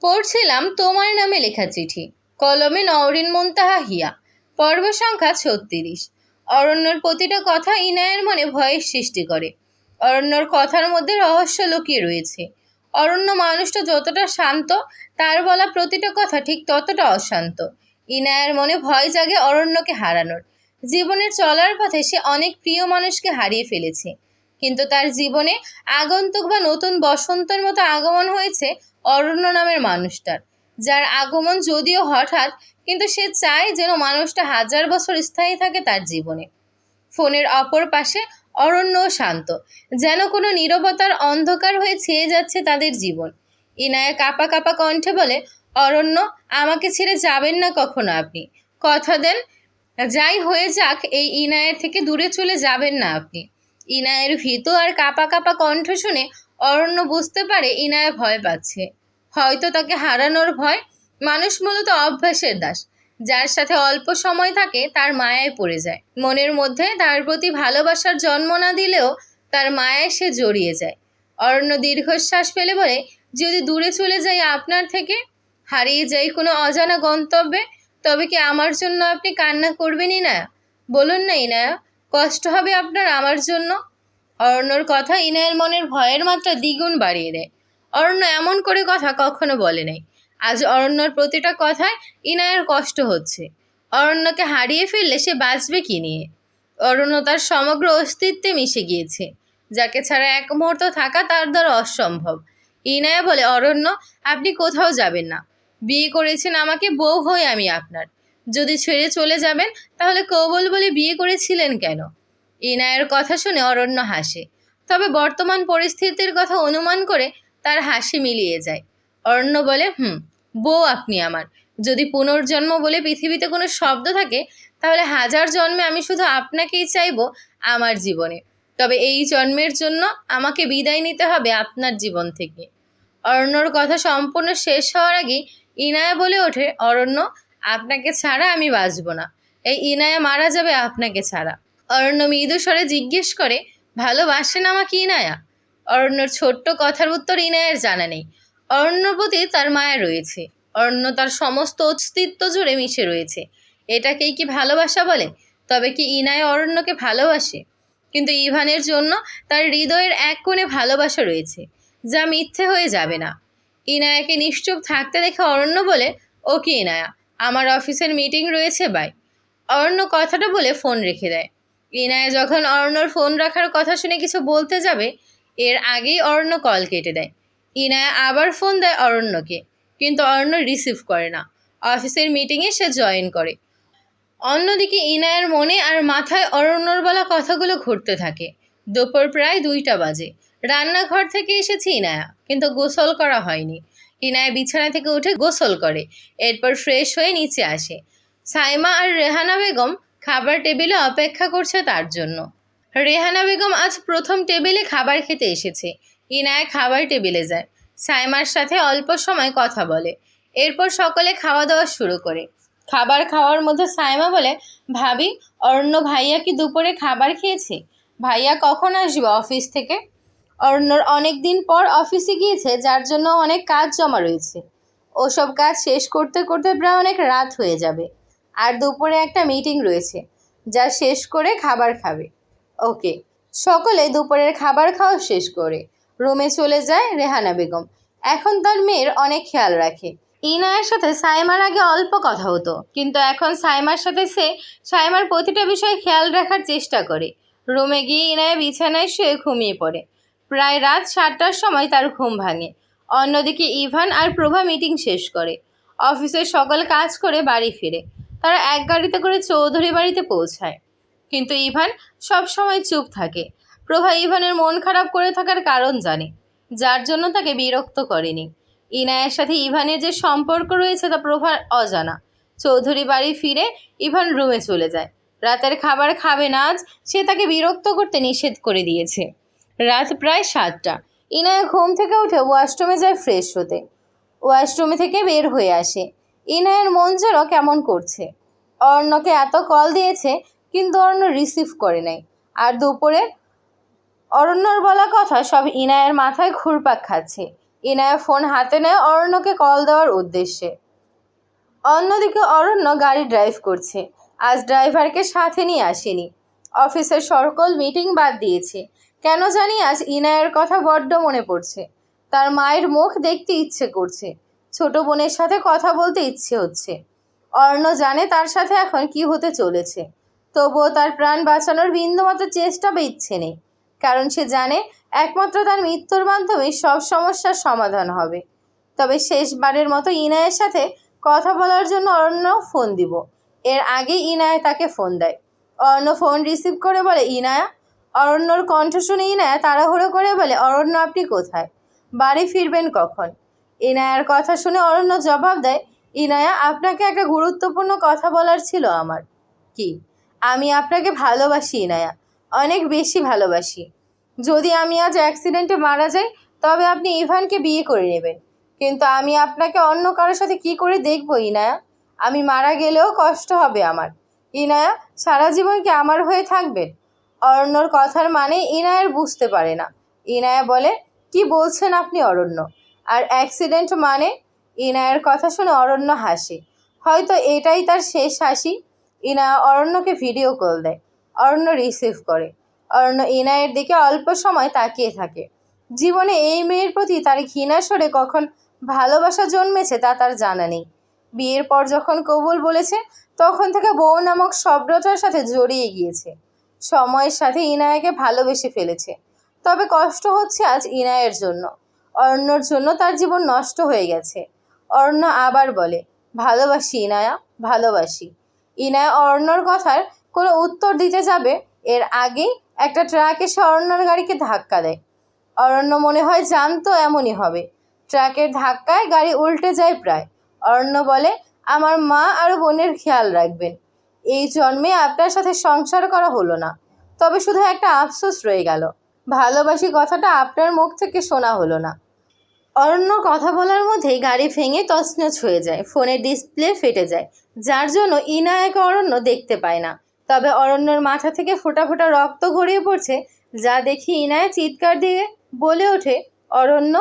পড়ছিলাম তোমার নামে লেখা চিঠি, কলমে নওরিন মুনতাহা হিয়া। পর্ব সংখ্যা 36। অরণ্যর প্রতিটা কথা ইনায়ের মনে ভয়ের সৃষ্টি করে। অরণ্যর কথার মধ্যে রহস্য লুকিয়ে রয়েছে। অরণ্য মানুষটা যতটা শান্ত, তার বলা প্রতিটা কথা ঠিক ততটা অশান্ত। ইনায়ের মনে ভয় জাগে অরণ্যকে হারানোর। জীবনের চলার পথে সে অনেক প্রিয় মানুষকে হারিয়ে ফেলেছে, কিন্তু তার জীবনে আগন্তুক বা নতুন বসন্তের মতো আগমন হয়েছে অরণ্য নামের মানুষটার, যার আগমন যদিও হঠাৎ, কিন্তু সে চায় যেন মানুষটা 1000 বছর স্থায়ী থাকে তার জীবনে। ফোনের অপর পাশে অরণ্য শান্ত, যেন কোনো নীরবতার অন্ধকার হয়ে ছেয়ে যাচ্ছে তাদের জীবন। ইনায়া কাঁপা কাঁপা কণ্ঠে বলে, অরণ্য, আমাকে ছেড়ে যাবেন না কখনো আপনি। কথা দেন, যাই হয়ে যাক এই ইনায়ের থেকে দূরে চলে যাবেন না আপনি। ইনায়ের ভীত আর কাঁপা কাঁপা কণ্ঠ শুনে অরণ্য বুঝতে পারে ইনায়া ভয় পাচ্ছে। হয়তো তাকে হারানোর ভয়। মানুষ মূলত অভ্যাসের দাস। যার সাথে অল্প সময় থাকে তার মায়ায় পড়ে যায়। মনের মধ্যে তার প্রতি ভালোবাসার জন্ম না দিলেও তার মায়ায় সে জড়িয়ে যায়। অরণ্য দীর্ঘশ্বাস ফেলে বলে, যদি দূরে চলে যাই আপনার থেকে, হারিয়ে যাই কোনো অজানা গন্তব্যে, তবে কি আমার জন্য আপনি কান্না করবেন ইনায়া? বলুন না ইনায়া, কষ্ট হবে আপনার আমার জন্য? অরণ্যর কথা ইনায়ের মনের ভয়ের মাত্রা দ্বিগুণ বাড়িয়ে দেয়। অরণ্য এমন করে কথা কখনো বলে নাই। আজ অরণ্যর প্রতিটা কথায় ইনায়ের কষ্ট হচ্ছে। অরণ্যকে হারিয়ে ফেললে সে বাঁচবে কি নিয়ে? অরণ্য তার সমগ্র অস্তিত্বে মিশে গিয়েছে, যাকে ছাড়া এক মুহূর্ত থাকা তার দ্বারা অসম্ভব। ইনায়া বলে, অরণ্য, আপনি কোথাও যাবেন না। বিয়ে করেছেন আমাকে, বউ হয়ে আমি আপনার। যদি ছেড়ে চলে যাবেন, তাহলে কবল বলে বিয়ে করেছিলেন কেন? ইনায়ের কথা শুনে অরণ্য হাসে, তবে বর্তমান পরিস্থিতির কথা অনুমান করে তার হাসি মিলিয়ে যায়। অরণ্য বলে, বউ আপনি আমার। যদি পুনর্জন্ম বলে পৃথিবীতে কোনো শব্দ থাকে, তাহলে 1000 জন্মে আমি শুধু আপনাকেই চাইব আমার জীবনে। তবে এই জন্মের জন্য আমাকে বিদায় নিতে হবে আপনার জীবন থেকে। অরণ্যর কথা সম্পূর্ণ শেষ হওয়ার আগেই ইনায়া বলে ওঠে, অরণ্য, আপনাকে ছাড়া আমি বাঁচব না। এই ইনায়া মারা যাবে আপনাকে ছাড়া। অরণ্য মৃদু স্বরে জিজ্ঞেস করে, ভালোবাসেন আমাকে ইনায়া? অরণ্যর ছোট্ট কথার উত্তর ইনায়ের জানা নেই। অরণ্যর প্রতি তার মায়া রয়েছে। অরণ্য তার সমস্ত অস্তিত্ব জুড়ে মিশে রয়েছে। এটাকেই কি ভালোবাসা বলে? তবে কি ইনায়া অরণ্যকে ভালোবাসে? কিন্তু ইভানের জন্য তার হৃদয়ের এক কোণে ভালোবাসা রয়েছে, যা মিথ্যে হয়ে যাবে না। ইনায়াকে নিশ্চুপ থাকতে দেখে অরণ্য বলে, ওকে ইনায়া, আমার অফিসের মিটিং রয়েছে, বাই। অরণ্য কথাটা বলে ফোন রেখে দেয়। ইনায়া যখন অরণ্যর ফোন রাখার কথা শুনে কিছু বলতে যাবে, এর আগেই অরণ্য কল কেটে দেয়। ইনায়া আবার ফোন দেয় অরণ্যকে, কিন্তু অরণ্য রিসিভ করে না। অফিসের মিটিংয়ে সে জয়েন করে। অন্যদিকে ইনায়ার মনে আর মাথায় অরণ্যর বলা কথাগুলো ঘুরতে থাকে। দুপুর প্রায় 2টা বাজে। রান্নাঘর থেকে এসেছে ইনায়া, কিন্তু গোসল করা হয়নি। ইনায়া বিছানা থেকে উঠে গোসল করে, এরপর ফ্রেশ হয়ে নিচে আসে। সাইমা আর রেহানা বেগম খাবার টেবিলে অপেক্ষা করছে তার জন্য। রেহানা বেগম আজ প্রথম টেবিলে খাবার খেতে এসেছে। ইনায়া খাবার টেবিলে যায়, সাইমার সাথে অল্প সময় কথা বলে, এরপর সকলে খাওয়া দাওয়া শুরু করে। খাবার খাওয়ার মধ্যে সাইমা বলে, ভাবি, অরণ্য ভাইয়া কি দুপুরে খাবার খেয়েছে? ভাইয়া কখন আসবে অফিস থেকে? অরণ্যর অনেক দিন পর অফিসে গিয়েছে, যার জন্য অনেক কাজ জমা রয়েছে। ওসব কাজ শেষ করতে করতে প্রায় অনেক রাত হয়ে যাবে। আর দুপুরে একটা মিটিং রয়েছে, যা শেষ করে খাবার খাবে। ওকে। সকলে দুপুরের খাবার খাওয়া শেষ করে রুমে চলে যায় রেহানা বেগম। এখন তার মেয়ের অনেক খেয়াল রাখে। ইনায়ের সাথে সাইমার আগে অল্প কথা হতো, কিন্তু এখন সাইমার সাথে সে সাইমার প্রতিটা বিষয়ে খেয়াল রাখার চেষ্টা করে। রুমে গিয়ে ইনায়া বিছানায় শুয়ে ঘুমিয়ে পড়ে। প্রায় রাত 7টার সময় তার ঘুম ভাঙে। অন্যদিকে ইভান আর প্রভা মিটিং শেষ করে অফিসের সকল কাজ করে বাড়ি ফিরে। তারা এক গাড়িতে করে চৌধুরী বাড়িতে পৌঁছায়, কিন্তু ইভান সব সময় চুপ থাকে। প্রভা ইভানের মন খারাপ করে থাকার কারণ জানে, যার জন্য তাকে বিরক্ত করেনি। ইনায়ের সাথে ইভানের যে সম্পর্ক রয়েছে তা প্রভার অজানা। চৌধুরী বাড়ি ফিরে ইভান রুমে চলে যায়। রাতের খাবার খাবে না আজ, সে তাকে বিরক্ত করতে নিষেধ করে দিয়েছে। রাত প্রায় 7টা। ইনায়া ঘুম থেকে উঠে ওয়াশরুমে যায় ফ্রেশ হতে। ওয়াশরুমে থেকে বের হয়ে আসে। ইনায়ের মন যেন কেমন করছে। অরণ্যকে এত কল দিয়েছে, কিন্তু অরণ্য রিসিভ করে নাই। আর দুপুরে অরণ্যর বলা কথা সব ইনায়ের মাথায় ঘুরপাক খাচ্ছে। ইনায়া ফোন হাতে নেয় অরণ্যকে কল দেওয়ার উদ্দেশ্যে। অন্যদিকে অরণ্য গাড়ি ড্রাইভ করছে। আজ ড্রাইভারকে সাথে নিয়ে আসেনি। অফিসের সকল মিটিং বাদ দিয়েছে। কেন জানি আজ ইনায়ের কথা বড্ড মনে পড়ছে। তার মায়ের মুখ দেখতে ইচ্ছে করছে। ছোট বোনের সাথে কথা বলতে ইচ্ছে হচ্ছে। অরণ্য জানে তার সাথে এখন কি হতে চলেছে, তবুও তার প্রাণ বাঁচানোর বিন্দুমাত্র চেষ্টা বা ইচ্ছে নেই, কারণ সে জানে একমাত্র তার মৃত্যুর মাধ্যমে সব সমস্যার সমাধান হবে। তবে শেষবারের মতো ইনায়ের সাথে কথা বলার জন্য অরণ্য ফোন দিব। এর আগে ইনায়া তাকে ফোন দেয়। অরণ্য ফোন রিসিভ করে বলে, ইনায়া। অরণ্যর কণ্ঠ শুনে ইনায়া তাড়াহুড়ো করে বলে, অরণ্য, আপনি কোথায়? বাড়ি ফিরবেন কখন? ইনায়ার কথা শুনে অরণ্য জবাব দেয়, ইনায়া, আপনাকে একটা গুরুত্বপূর্ণ কথা বলার ছিল আমার। কি? আমি আপনাকে ভালোবাসি ইনায়া, অনেক বেশি ভালোবাসি। যদি আমি আজ অ্যাক্সিডেন্টে মারা যাই তবে আপনি ইভানকে বিয়ে করে নেবেন, কিন্তু আমি আপনাকে অন্য কারোর সাথে কি করে দেখবো ইনায়া? আমি মারা গেলেও কষ্ট হবে আমার। ইনায়া, সারা জীবন কি আমার হয়ে থাকবেন? অরণ্যর কথার মানে ইনায়ার বুঝতে পারে না। ইনায়া বলে, কি বলছেন আপনি অরণ্য? আর অ্যাক্সিডেন্ট মানে? ইনায়ার কথা শুনে অরণ্য হাসে। হয়তো এটাই তার শেষ হাসি। ইনায়া অরণ্যকে ভিডিও কল দেয়। অরণ্য রিসিভ করে। অরণ্য ইনায়ের দিকে অল্প সময় তাকিয়ে থাকে। জীবনে এই মেয়ের প্রতি তার ঘৃণা সরে কখন ভালোবাসা জন্মেছে তা তার জানা নেই। বিয়ের পর যখন কবুল বলেছে তখন থেকে বউ নামক শব্দটার সাথে জড়িয়ে গিয়েছে। সময়ের সাথে ইনায়াকে ভালোবেসে ফেলেছে। তবে কষ্ট হচ্ছে আজ ইনায়ের জন্য। অরণ্যর জন্য তার জীবন নষ্ট হয়ে গেছে। অরণ্য আবার বলে, ভালোবাসি ইনায়া, ভালোবাসি। ইনায়া অরণ্যর কথার কোনো উত্তর দিতে যাবে এর আগেই একটা ট্রাক এসে অরণ্যর গাড়িকে ধাক্কা দেয়। অরণ্য মনে হয় জানতো এমনই হবে। ট্রাকের ধাক্কায় গাড়ি উল্টে যায় প্রায়। অরণ্য বলে, আমার মা আর বোনের খেয়াল রাখবেন। এই জন্মে আপনার সাথে সংসার করা হলো না, তবে শুধু একটা আফসোস রয়ে গেল, ভালোবাসি কথাটা আপনার মুখ থেকে শোনা হলো না। অরণ্য কথা বলার মধ্যেই গাড়ি ভেঙে তছনছ হয়ে যায়। ফোনের ডিসপ্লে ফেটে যায়, যার জন্য ইনায়াকে অরণ্য দেখতে পায় না। তবে অরণ্যর মাথা থেকে ফোঁটা ফোঁটা রক্ত গড়িয়ে পড়ছে, যা দেখে ইনায়া চিৎকার দিয়ে বলে ওঠে, অরণ্য।